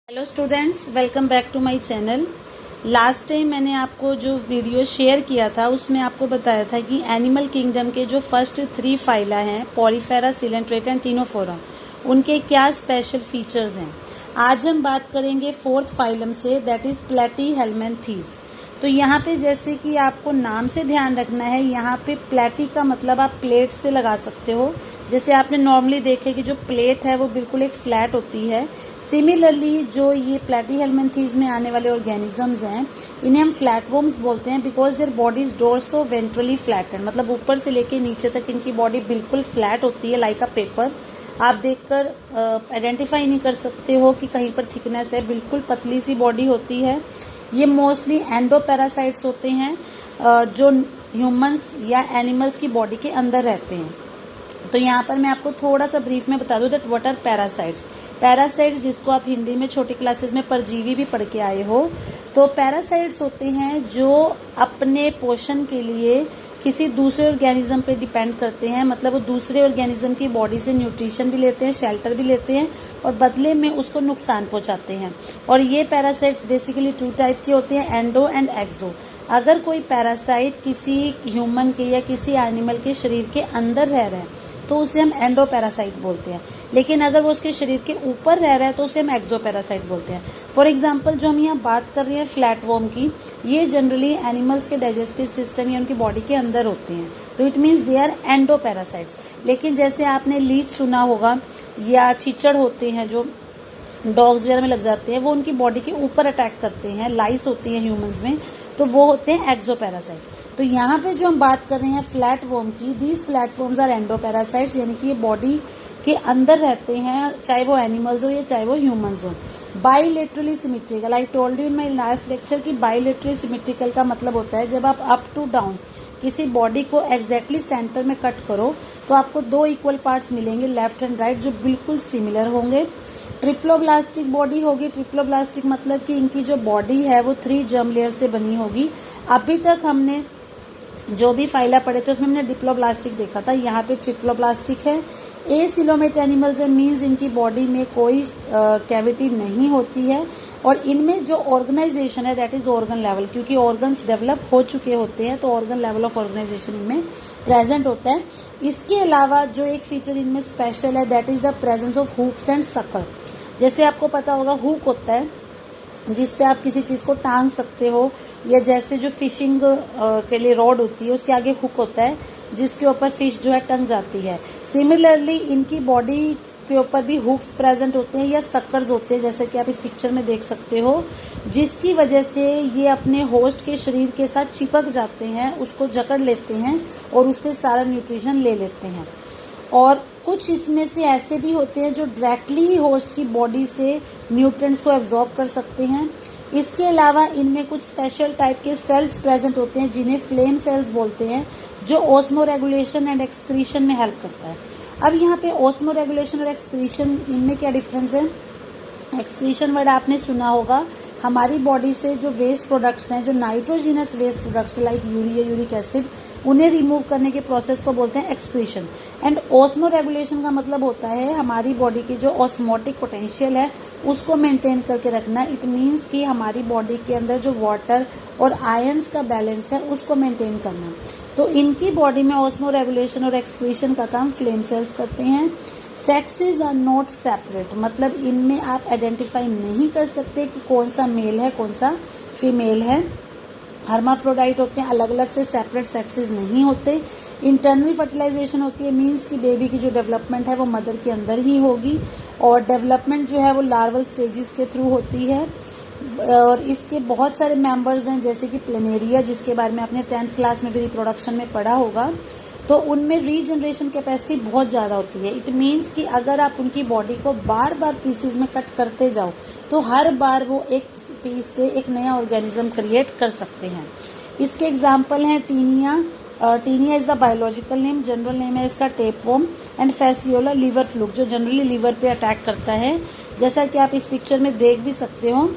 Hello students, welcome back to my channel. Last time मैंने आपको जो वीडियो शेयर किया था उसमें आपको बताया था कि एनिमल किंगडम के जो फर्स्ट 3 फाइला हैं, पॉलीफेरा, सिलेंट्रेटा एंड टिनोफोरा, उनके क्या स्पेशल फीचर्स हैं। आज हम बात करेंगे 4th फाइलम से, दैट इज प्लेटीहेल्मिन्थीज। तो यहाँ पे जैसे कि आपको नाम से ध्यान रखना है, यहाँ पे प्लेटी का मतलब आप प्लेट से लगा सकते हो। जैसे आपने नॉर्मली देखे कि जो प्लेट है वो बिल्कुल एक फ्लैट होती है। सिमिलरली जो ये प्लेटीहेल्मिन्थीज में आने वाले ऑर्गेनिजम्स हैं, इन्हें हम फ्लैटवर्म्स बोलते हैं because their body is dorso ventrally flattened, मतलब ऊपर से लेके नीचे तक इनकी बॉडी बिल्कुल फ्लैट होती है, लाइक अ पेपर। आप देखकर आइडेंटिफाई नहीं कर सकते हो कि कहीं पर थिकनेस है, बिल्कुल पतली सी बॉडी होती है। ये मोस्टली एंडोपैरासाइट्स होते हैं जो ह्यूमंस या एनिमल्स की बॉडी के अंदर रहते हैं। तो यहाँ पर मैं आपको थोड़ा सा ब्रीफ में बता दूं that what are parasites. Parasites, जिसको आप हिंदी में छोटी क्लासेस में परजीवी भी पढ़ के आए हो, तो पैरासाइट्स होते हैं जो अपने पोषण के लिए किसी दूसरे ऑर्गेनिज्म पे डिपेंड करते हैं। मतलब वो दूसरे ऑर्गेनिज्म की बॉडी से न्यूट्रिशन भी लेते हैं, शेल्टर भी लेते हैं और बदले में उसको नुकसान पहुंचाते हैं। और ये पैरासाइट्स बेसिकली 2 टाइप के होते हैं, एंडो एंड एक्सो। अगर कोई पैरासाइट किसी ह्यूमन के या किसी एनिमल के शरीर के अंदर रह रहा है तो उसे हम एंडो पैरासाइट बोलते हैं, लेकिन अगर वो उसके शरीर के ऊपर रह रहा है तो उसे हम एक्सो पैरासाइट बोलते हैं। फॉर एग्जाम्पल, जो हम यहाँ बात कर रहे हैं फ्लैटवर्म की, ये जनरली एनिमल्स के डाइजेस्टिव सिस्टम या उनकी बॉडी के अंदर होते हैं, तो it means they are endoparasites. लेकिन जैसे आपने लीच सुना होगा या चीचड़ होते हैं जो डॉग्स वगैरह में लग जाते हैं, वो उनकी बॉडी के ऊपर अटैक करते हैं। लाइस होती हैं ह्यूमंस में, तो वो होते हैं एक्सोपैरासाइट्स। तो यहाँ पे जो हम बात कर रहे हैं फ्लैटवर्म की, दीज फ्लैटवर्म्स आर एंडोपैरासाइट्स, यानी कि ये बॉडी के अंदर रहते हैं, चाहे वो एनिमल्स हो या चाहे वो ह्यूमंस हो। Bilaterally symmetrical, I told you in my last lecture कि बाइलेटरली सिमेट्रिकल का मतलब होता है जब आप अप टू डाउन किसी बॉडी को एग्जैक्टली सेंटर में कट करो तो आपको 2 इक्वल पार्ट्स मिलेंगे, लेफ्ट एंड राइट, जो बिल्कुल सिमिलर होंगे। ट्रिप्लोब्लास्टिक बॉडी होगी। ट्रिप्लोब्लास्टिक मतलब कि इनकी जो बॉडी है वो 3 जर्म लेयर से बनी होगी। अभी तक हमने जो भी फाइला पढ़े थे उसमें हमने डिप्लोब्लास्टिक देखा था, यहाँ पे ट्रिप्लोब्लास्टिक है। एसिलोमेट एनिमल्स है, मीन्स इनकी बॉडी में कोई कैविटी नहीं होती है और इनमें जो ऑर्गेनाइजेशन है दैट इज ऑर्गन लेवल, क्योंकि ऑर्गन्स डेवलप हो चुके होते हैं तो ऑर्गन लेवल ऑफ ऑर्गेनाइजेशन इनमें प्रेजेंट होता है। इसके अलावा जो एक फीचर इनमें स्पेशल है that is the presence of hooks and sucker. जैसे आपको पता होगा हुक होता है जिस पे आप किसी चीज को टांग सकते हो, या जैसे जो फिशिंग के लिए रॉड होती है उसके आगे हुक होता है जिसके ऊपर फिश जो है टंग जाती है। सिमिलरली इनकी बॉडी के ऊपर भी हुक्स प्रेजेंट होते हैं या सकर्स होते हैं, जैसे कि आप इस पिक्चर में देख सकते हो, जिसकी वजह से ये अपने होस्ट के शरीर के साथ चिपक जाते हैं, उसको जकड़ लेते हैं और उससे सारा न्यूट्रिशन ले लेते हैं। और कुछ इसमें से ऐसे भी होते हैं जो डायरेक्टली ही होस्ट की बॉडी से न्यूट्रिएंट्स को एब्जॉर्ब कर सकते हैं। इसके अलावा इनमें कुछ स्पेशल टाइप के सेल्स प्रेजेंट होते हैं जिन्हें फ्लेम सेल्स बोलते हैं, जो ऑस्मो रेगुलेशन एंड एक्सक्रीशन में हेल्प करता है। अब यहाँ पे ऑस्मो रेगुलेशन और एक्सक्रीशन, इनमें क्या डिफरेंस है। एक्सक्रीशन वर्ड आपने सुना होगा, हमारी बॉडी से जो वेस्ट प्रोडक्ट्स हैं, जो nitrogenous waste products like urea, uric acid, उन्हें रिमूव करने के प्रोसेस को बोलते हैं एक्सक्रीशन। एंड ऑस्मो रेगुलेशन का मतलब होता है हमारी बॉडी की जो ऑस्मोटिक पोटेंशियल है उसको मेंटेन करके रखना। इट मीन्स कि हमारी बॉडी के अंदर जो वाटर और आयंस का बैलेंस है उसको मेंटेन करना। तो इनकी बॉडी में ऑस्मो रेगुलेशन और एक्सक्रीशन का काम फ्लेम सेल्स करते हैं। सेक्सेस आर नॉट सेपरेट, मतलब इनमें आप आइडेंटिफाई नहीं कर सकते कि कौन सा मेल है कौन सा फीमेल है। हर्माफ्रोडाइट होते हैं, अलग अलग से सेपरेट सेक्सेस नहीं होते। इंटरनल फर्टिलाइजेशन होती है, मीन्स कि बेबी की जो डेवलपमेंट है वो मदर के अंदर ही होगी और डेवलपमेंट जो है वो लार्वल स्टेजेस के थ्रू होती है। और इसके बहुत सारे मेंबर्स हैं, जैसे कि प्लेनेरिया, जिसके बारे में आपने 10th क्लास में भी रिप्रोडक्शन में पढ़ा होगा, तो उनमें रीजनरेशन कैपेसिटी बहुत ज़्यादा होती है। इट मीन्स कि अगर आप उनकी बॉडी को बार बार पीसेज में कट करते जाओ तो हर बार वो एक पीस से एक नया ऑर्गेनिज्म क्रिएट कर सकते हैं। इसके एग्जाम्पल हैं Taenia. Taenia is the biological name, general name है इसका tapeworm. And Fasciola liver fluke, जो जनरली लीवर पे अटैक करता है, जैसा कि आप इस पिक्चर में देख भी सकते हो।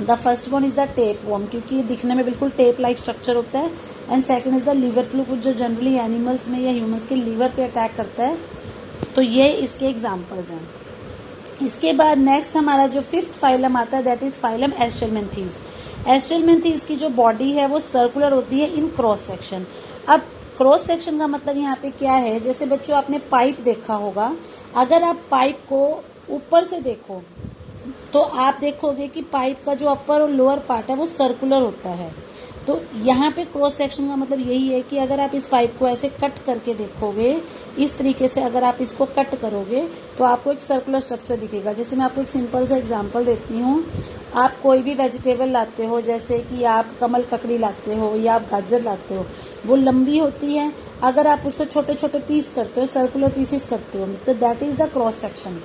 The first one is the tapeworm, क्योंकि ये दिखने में बिल्कुल टेप लाइक स्ट्रक्चर होता है। And second is the liver fluke, जो जनरली एनिमल्स में या ह्यूमंस के लीवर पे अटैक करता है। तो ये इसके एग्जाम्पल्स हैं। इसके बाद नेक्स्ट हमारा जो फिफ्थ फाइलम आता है दैट इज फाइलम एस्टेलमेंथीज। एस्टेलमेंथीज की जो बॉडी है वो सर्कुलर होती है इन क्रॉस सेक्शन। अब क्रॉस सेक्शन का मतलब यहाँ पे क्या है, जैसे बच्चों आपने पाइप देखा होगा, अगर आप पाइप को ऊपर से देखो तो आप देखोगे कि पाइप का जो अपर और लोअर पार्ट है वो सर्कुलर होता है। तो यहाँ पे क्रॉस सेक्शन का मतलब यही है कि अगर आप इस पाइप को ऐसे कट करके देखोगे, इस तरीके से अगर आप इसको कट करोगे तो आपको एक सर्कुलर स्ट्रक्चर दिखेगा। जैसे मैं आपको एक सिंपल सा एग्जांपल देती हूँ। आप कोई भी वेजिटेबल लाते हो, जैसे कि आप कमल ककड़ी लाते हो या आप गाजर लाते हो, वो लंबी होती है। अगर आप उसको छोटे छोटे पीस करते हो, सर्कुलर पीसेस करते हो, तो that is the cross section.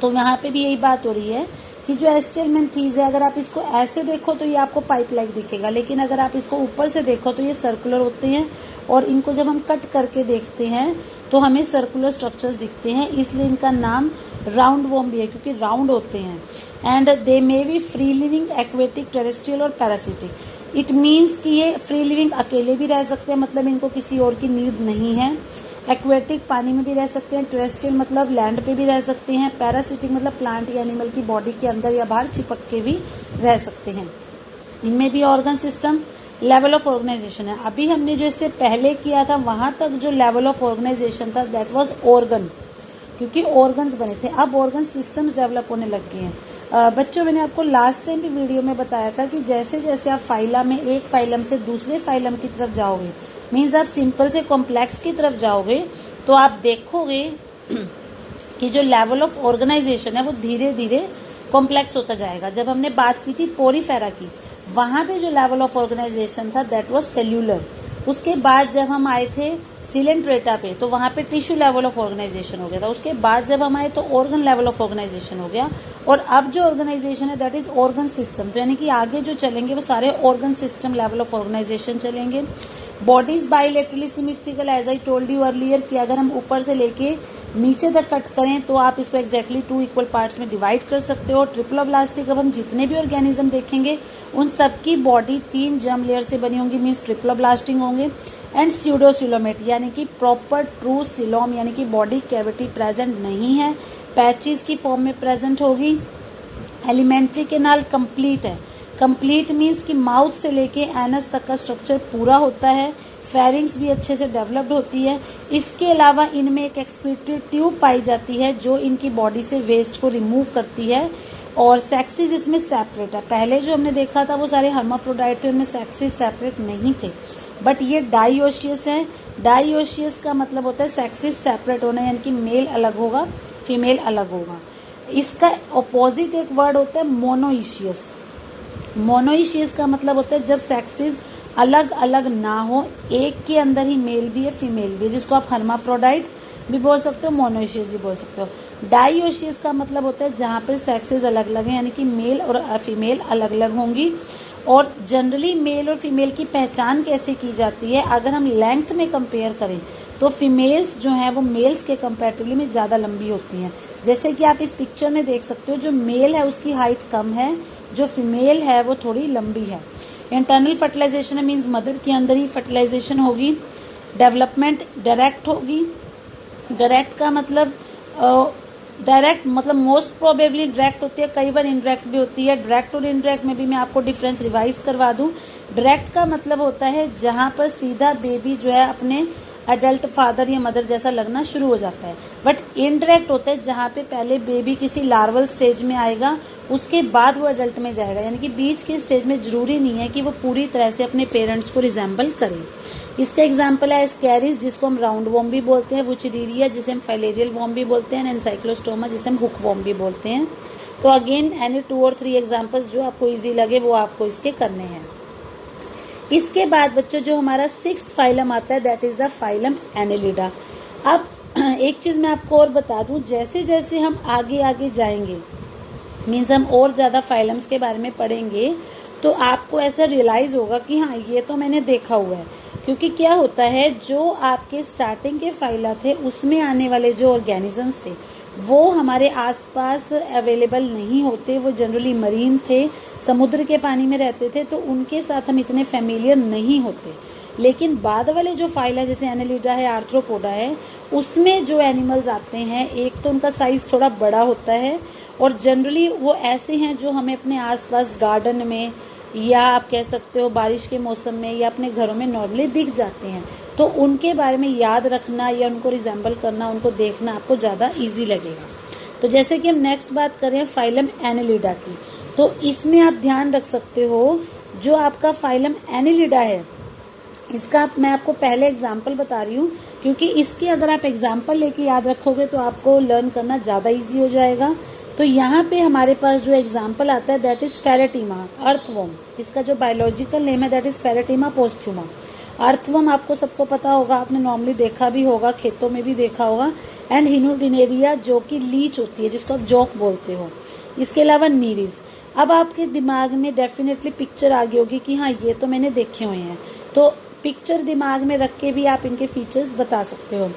तो यहाँ पे भी यही बात हो रही है कि जो एस्टेलमेंथीज है, अगर आप इसको ऐसे देखो तो ये आपको पाइप लाइक दिखेगा, लेकिन अगर आप इसको ऊपर से देखो तो ये सर्कुलर होते हैं, और इनको जब हम कट करके देखते हैं तो हमें सर्कुलर स्ट्रक्चर्स दिखते हैं, इसलिए इनका नाम राउंड वॉर्म भी है, क्योंकि राउंड होते हैं। And they may be free living, aquatic, terrestrial और पैरासिटिक। इट मीन्स कि ये फ्री लिविंग अकेले भी रह सकते हैं, मतलब इनको किसी और की नीड नहीं है। एक्वेटिक पानी में भी रह सकते हैं, टेरेस्ट्रियल मतलब लैंड पे भी रह सकते हैं, पैरासिटिक मतलब प्लांट या एनिमल की बॉडी के अंदर या बाहर चिपक के भी रह सकते हैं। इनमें भी organ system, level of organisation है। अभी हमने जो इससे पहले किया था वहां तक जो लेवल ऑफ ऑर्गेनाइजेशन था दैट वाज ऑर्गन, क्योंकि ऑर्गन्स बने थे। अब ऑर्गन सिस्टम्स डेवलप होने लग गए हैं। बच्चों, मैंने आपको लास्ट टाइम भी वीडियो में बताया था कि जैसे जैसे आप फाइलम में एक फाइलम से दूसरे फाइलम की तरफ जाओगे, मीन्स आप सिंपल से कॉम्प्लेक्स की तरफ जाओगे, तो आप देखोगे कि जो लेवल ऑफ ऑर्गेनाइजेशन है वो धीरे धीरे कॉम्प्लेक्स होता जाएगा। जब हमने बात की थी पोरीफेरा की, वहां पे जो लेवल ऑफ ऑर्गेनाइजेशन था दैट वाज सेल्यूलर। उसके बाद जब हम आए थे सिलेंट्रेटा पे, तो वहां पे टिश्यू लेवल ऑफ ऑर्गेनाइजेशन हो गया था। उसके बाद जब हम आए तो ऑर्गन लेवल ऑफ ऑर्गेनाइजेशन हो गया, और अब जो ऑर्गेनाइजेशन है दैट इज ऑर्गन सिस्टम। तो यानी कि आगे जो चलेंगे वो सारे organ system level of organisation चलेंगे। Bodies bilaterally symmetrical, as I told you earlier, कि अगर हम ऊपर से लेके नीचे तक कट करें तो आप इसको एक्जैक्टली 2 इक्वल पार्ट्स में डिवाइड कर सकते हो। ट्रिप्लोब्लास्टिक, अब हम जितने भी ऑर्गेनिज्म देखेंगे उन सबकी बॉडी 3 जर्म लेयर से बनी होंगी, मीन्स ट्रिप्लोब्लास्टिक होंगे। एंड स्यूडोसिलोमेट, यानी कि प्रॉपर ट्रू सिलोम, यानी कि बॉडी कैविटी प्रेजेंट नहीं है, पैचेस की फॉर्म में प्रेजेंट होगी। एलिमेंट्री केनाल कंप्लीट है। कंप्लीट मीन्स कि माउथ से लेके एनस तक का स्ट्रक्चर पूरा होता है। फेरिंग्स भी अच्छे से डेवलप्ड होती है। इसके अलावा इनमें एक एक्सक्रीटरी ट्यूब पाई जाती है जो इनकी बॉडी से वेस्ट को रिमूव करती है, और सेक्सेस इसमें सेपरेट है। पहले जो हमने देखा था वो सारे हर्माफ्रोडाइट थे, उनमें सेक्सेस सेपरेट नहीं थे, बट ये डाइओशियस है। डाइओशियस का मतलब होता है सेक्सेस सेपरेट होना, यानी कि मेल अलग होगा, फीमेल अलग होगा। इसका ऑपोजिट एक वर्ड होता है मोनोइशियस। मोनोइशियस का मतलब होता है जब सेक्सेस अलग अलग ना हो, एक के अंदर ही मेल भी है फीमेल भी है, जिसको आप हर्माफ्रोडाइट भी बोल सकते हो, मोनोइशियस भी बोल सकते हो। डाइओशियस का मतलब होता है जहां पर सेक्सेस अलग अलग हैं, यानी कि मेल और फीमेल अलग अलग होंगी। और जनरली मेल और फीमेल की पहचान कैसे की जाती है, अगर हम लेंथ में कंपेयर करें तो फीमेल्स जो हैं वो मेल्स के कंपैरेटिवली में ज़्यादा लंबी होती हैं। जैसे कि आप इस पिक्चर में देख सकते हो, जो मेल है उसकी हाइट कम है, जो फीमेल है वो थोड़ी लंबी है। इंटरनल फर्टिलाइजेशन मीन्स मदर के अंदर ही फर्टिलाइजेशन होगी। डेवलपमेंट डायरेक्ट होगी। डायरेक्ट का मतलब डायरेक्ट मतलब मोस्ट प्रोबेबली डायरेक्ट होती है, कई बार इनडायरेक्ट भी होती है। डायरेक्ट और इनडायरेक्ट में भी मैं आपको डिफरेंस रिवाइज करवा दूं। डायरेक्ट का मतलब होता है जहां पर सीधा बेबी जो है अपने एडल्ट फादर या मदर जैसा लगना शुरू हो जाता है। बट इनडायरेक्ट होता है जहां पे पहले बेबी किसी लार्वल स्टेज में आएगा, उसके बाद वो एडल्ट में जाएगा, यानी कि बीच की स्टेज में जरूरी नहीं है कि वो पूरी तरह से अपने पेरेंट्स को रिजेंबल करे। इसका एग्जाम्पल है स्कैरिस, जिसको हम राउंड वॉर्म भी बोलते हैं, वुचेरिया जिसे हम फाइलेरियल वॉर्म भी बोलते हैं, एनसाइक्लोस्टोमा जिसे हम हुक वॉर्म भी बोलते हैं। तो अगेन एनी 2 और 3 एग्जाम्पल्स जो आपको इजी लगे वो आपको इसके करने हैं। इसके बाद बच्चों जो हमारा 6th फाइलम आता है that is the phylum Annelida. अब एक चीज मैं आपको और बता दूं, जैसे जैसे हम आगे आगे जाएंगे, मीन्स हम और ज्यादा फाइलम्स के बारे में पढ़ेंगे, तो आपको ऐसा रियलाइज होगा कि हाँ ये तो मैंने देखा हुआ है। क्योंकि क्या होता है, जो आपके स्टार्टिंग के फाइला थे उसमें आने वाले जो ऑर्गेनिजम्स थे वो हमारे आसपास अवेलेबल नहीं होते, वो जनरली मरीन थे, समुद्र के पानी में रहते थे, तो उनके साथ हम इतने फेमिलियर नहीं होते। लेकिन बाद वाले जो फाइला जैसे एनालिडा है, आर्थ्रोपोडा है, उसमें जो एनिमल्स आते हैं, एक तो उनका साइज थोड़ा बड़ा होता है और जनरली वो ऐसे हैं जो हमें अपने आसपास गार्डन में या आप कह सकते हो बारिश के मौसम में या अपने घरों में नॉर्मली दिख जाते हैं। तो उनके बारे में याद रखना या उनको रिजेंबल करना, उनको देखना आपको ज़्यादा ईजी लगेगा। तो जैसे कि हम नेक्स्ट बात करें फाइलम एनालिडा की, तो इसमें आप ध्यान रख सकते हो जो आपका फाइलम एनालिडा है, इसका मैं आपको पहले एग्जाम्पल बता रही हूँ क्योंकि इसके अगर आप एग्जाम्पल लेके याद रखोगे तो आपको लर्न करना ज़्यादा ईजी हो जाएगा। तो यहाँ पे हमारे पास जो एग्जाम्पल आता है दैट इज फेरेटिमा अर्थवर्म। इसका जो बायोलॉजिकल नेम है दैट इज फेरेटिमा पोस्थ्यूमा। अर्थवर्म आपको सबको पता होगा, आपने नॉर्मली देखा भी होगा, खेतों में भी देखा होगा। एंड हिनोडिनेरिया जो कि लीच होती है जिसको आप जॉक बोलते हो। इसके अलावा नीरीज। अब आपके दिमाग में डेफिनेटली पिक्चर आ गई होगी कि हाँ ये तो मैंने देखे हुए हैं, तो पिक्चर दिमाग में रख के भी आप इनके फीचर्स बता सकते हो।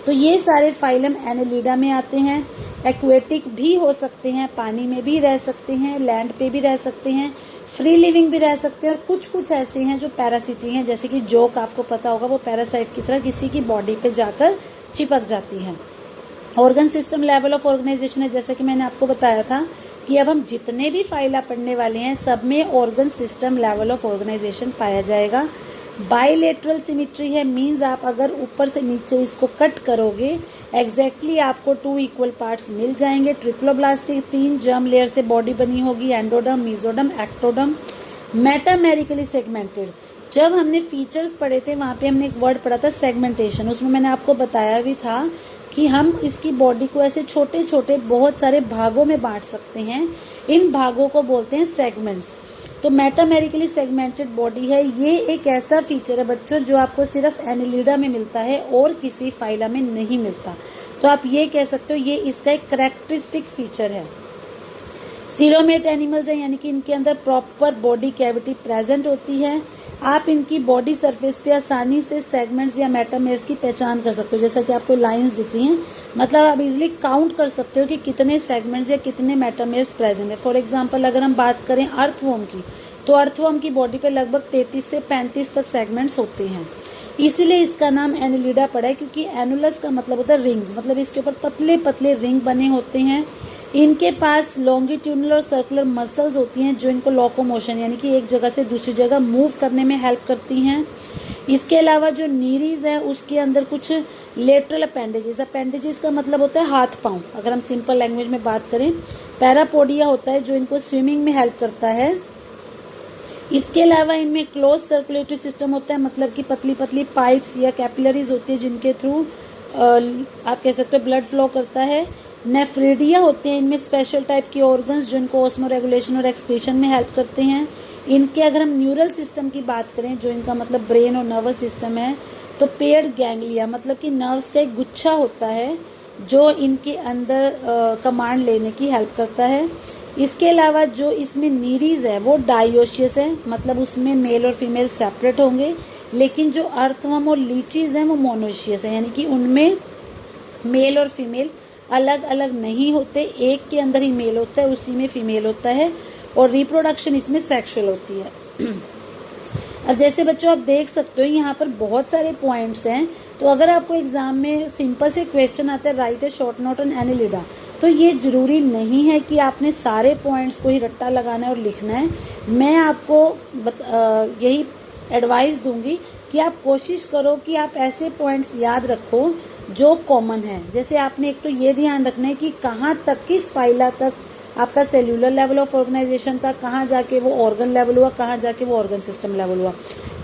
तो ये सारे फाइलम एनालिडा में आते हैं। एक्वेटिक भी हो सकते हैं, पानी में भी रह सकते हैं, लैंड पे भी रह सकते हैं, फ्री लिविंग भी रह सकते हैं और कुछ कुछ ऐसे हैं जो पैरासिटी हैं, जैसे कि जोक आपको पता होगा, वो पैरासाइट की तरह किसी की बॉडी पे जाकर चिपक जाती है। Organ system level of organisation है, जैसे कि मैंने आपको बताया था कि अब हम जितने भी फाइला पढ़ने वाले हैं सब में organ system level of organisation पाया जाएगा। बाइलेटरल सिमिट्री है, मींस आप अगर ऊपर से नीचे इसको कट करोगे एग्जैक्टली आपको 2 इक्वल पार्ट्स मिल जाएंगे। ट्रिप्लोब्लास्टिक 3 जर्म लेयर से बॉडी बनी होगी, endoderm, mesoderm, ectoderm. Metamerically segmented, जब हमने फीचर्स पढ़े थे वहां पे हमने एक वर्ड पढ़ा था सेगमेंटेशन, उसमें मैंने आपको बताया भी था कि हम इसकी बॉडी को ऐसे छोटे छोटे बहुत सारे भागों में बांट सकते हैं, इन भागों को बोलते हैं सेगमेंट्स। तो मेटामेरिकली सेगमेंटेड बॉडी है, ये एक ऐसा फीचर है बच्चों जो आपको सिर्फ एनालिडा में मिलता है और किसी फाइला में नहीं मिलता। तो आप ये कह सकते हो ये इसका एक कैरेक्टरिस्टिक फीचर है। सीरोमेट एनिमल्स है, यानी कि इनके अंदर प्रॉपर बॉडी कैविटी प्रेजेंट होती है। आप इनकी बॉडी सरफेस पे आसानी से सेगमेंट्स या मेटामेर्स की पहचान कर सकते हो, जैसा कि आपको लाइंस दिख रही हैं, मतलब आप इजिली काउंट कर सकते हो कि कितने सेगमेंट्स या कितने मेटामेर्स प्रेजेंट है। फॉर एग्जांपल अगर हम बात करें अर्थवर्म की, तो अर्थवर्म की बॉडी पे लगभग 33 से 35 तक सेगमेंट्स होते हैं। इसीलिए इसका नाम एनालिडा पड़ा है, क्योंकि एनुलस का मतलब होता है रिंग्स, मतलब इसके ऊपर पतले पतले रिंग बने होते हैं। इनके पास लॉन्गिट्यूडनल और सर्कुलर मसल्स होती हैं जो इनको लोकोमोशन यानी कि एक जगह से दूसरी जगह मूव करने में हेल्प करती हैं। इसके अलावा जो नीरीज है उसके अंदर कुछ लेटरल अपेंडेजेस का मतलब होता है हाथ पांव, अगर हम सिंपल लैंग्वेज में बात करें। पैरापोडिया होता है जो इनको स्विमिंग में हेल्प करता है। इसके अलावा इनमें क्लोज सर्कुलेटरी सिस्टम होता है, मतलब कि पतली पतली पाइप्स या कैपिलरीज होती है जिनके थ्रू आप कह सकते हो ब्लड फ्लो करता है। नेफ्रिडिया होते हैं, इनमें स्पेशल टाइप के ऑर्गन्स जो इनको ऑस्मो रेगुलेशन और एक्सक्रीशन में हेल्प करते हैं। इनके अगर हम न्यूरल सिस्टम की बात करें जो इनका मतलब ब्रेन और नर्वस सिस्टम है, तो पेयर्ड गैंग्लिया मतलब कि नर्व्स का एक गुच्छा होता है जो इनके अंदर कमांड लेने की हेल्प करता है। इसके अलावा जो इसमें नीरीज है वो डायोशियस है, मतलब उसमें मेल और फीमेल सेपरेट होंगे, लेकिन जो अर्थवर्म और लीचीज हैं वो मोनोशियस है, यानी कि उनमें मेल और फीमेल अलग अलग नहीं होते, एक के अंदर ही मेल होता है उसी में फीमेल होता है, और रिप्रोडक्शन इसमें सेक्सुअल होती है। अब जैसे बच्चों आप देख सकते हो यहाँ पर बहुत सारे पॉइंट्स हैं, तो अगर आपको एग्जाम में सिंपल से क्वेश्चन आता है right A short note on Annelida, तो ये जरूरी नहीं है कि आपने सारे पॉइंट्स को ही रट्टा लगाना है और लिखना है। मैं आपको यही एडवाइस दूंगी कि आप कोशिश करो कि आप ऐसे पॉइंट्स याद रखो जो कॉमन है। जैसे आपने एक तो ये ध्यान रखना है कि कहाँ तक किस फाइला तक आपका सेल्यूलर लेवल ऑफ ऑर्गेनाइजेशन था, कहाँ जाके वो ऑर्गन लेवल हुआ, कहाँ जाके वो ऑर्गन सिस्टम लेवल हुआ।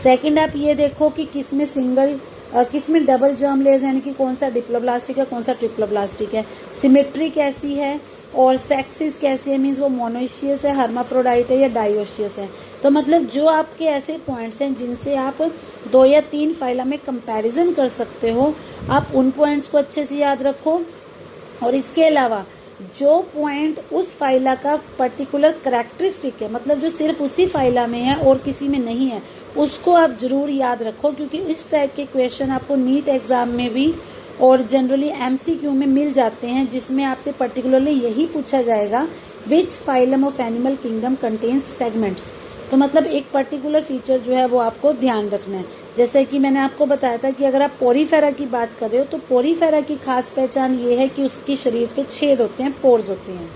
सेकंड आप ये देखो कि किसमें डबल जर्म लेयर्स यानी कि कौन सा डिप्लोब्लास्टिक है कौन सा ट्रिप्लोब्लास्टिक है, सिमेट्री कैसी है और सेक्सिस कैसी है, मीन्स वो मोनोशियस है, हर्माफ्रोडाइट है या डायोशियस है। तो मतलब जो आपके ऐसे पॉइंट्स हैं जिनसे आप 2 या 3 फाइला में कंपैरिजन कर सकते हो, आप उन पॉइंट्स को अच्छे से याद रखो। और इसके अलावा जो पॉइंट उस फाइला का पर्टिकुलर कैरेक्टरिस्टिक है, मतलब जो सिर्फ उसी फाइला में है और किसी में नहीं है, उसको आप जरूर याद रखो, क्योंकि इस टाइप के क्वेश्चन आपको नीट एग्जाम में भी और जनरली एमसीक्यू में मिल जाते हैं, जिसमें आपसे पर्टिकुलरली यही पूछा जाएगा which phylum of animal kingdom contains segments. तो मतलब एक पर्टिकुलर फीचर जो है वो आपको ध्यान रखना है। जैसे कि मैंने आपको बताया था कि अगर आप पोरीफेरा की बात कर रहे हो तो पोरीफेरा की खास पहचान ये है कि उसकी शरीर पे छेद होते हैं, पोर्स होते हैं।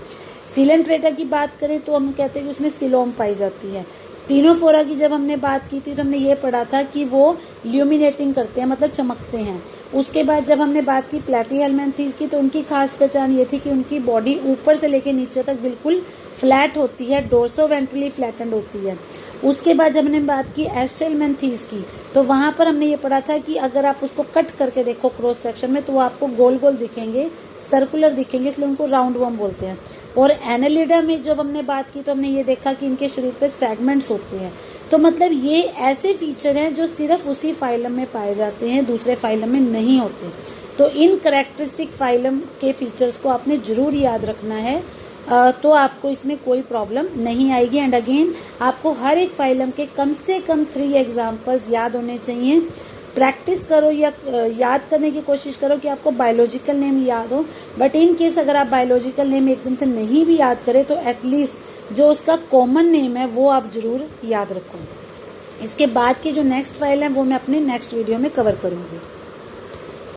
सिलेंट्रेटा की बात करें तो हम कहते हैं कि उसमें सिलोम पाई जाती है। टीनोफोरा की जब हमने बात की थी तो हमने ये पढ़ा था कि वो ल्यूमिनेटिंग करते हैं, मतलब चमकते हैं। उसके बाद जब हमने बात की प्लेटीहेल्मिन्थीज की तो उनकी खास पहचान ये थी कि उनकी बॉडी ऊपर से लेकर नीचे तक बिल्कुल फ्लैट होती है, डोर्सोवेंट्रली फ्लैटेंड होती है। उसके बाद जब हमने बात की एस्टेलमेंथीज की तो वहां पर हमने ये पढ़ा था कि अगर आप उसको कट करके देखो क्रॉस सेक्शन में तो वो आपको गोल गोल दिखेंगे, सर्कुलर दिखेंगे, इसलिए उनको राउंड वर्म बोलते हैं। और एनालिडा में जब हमने बात की तो हमने ये देखा कि इनके शरीर पे सेगमेंट्स होते हैं। तो मतलब ये ऐसे फीचर हैं जो सिर्फ उसी फाइलम में पाए जाते हैं, दूसरे फाइलम में नहीं होते। तो इन कैरेक्टरिस्टिक फाइलम के फीचर्स को आपने जरूर याद रखना है, तो आपको इसमें कोई प्रॉब्लम नहीं आएगी। एंड अगेन आपको हर एक फाइलम के कम से कम 3 एग्जाम्पल्स याद होने चाहिए। प्रैक्टिस करो या याद करने की कोशिश करो कि आपको बायोलॉजिकल नेम याद हो, बट इन केस अगर आप बायोलॉजिकल नेम एकदम से नहीं भी याद करें तो एटलीस्ट जो उसका कॉमन नेम है वो आप जरूर याद रखो। इसके बाद की जो नेक्स्ट फाइल है वो मैं अपने नेक्स्ट वीडियो में कवर करूंगी।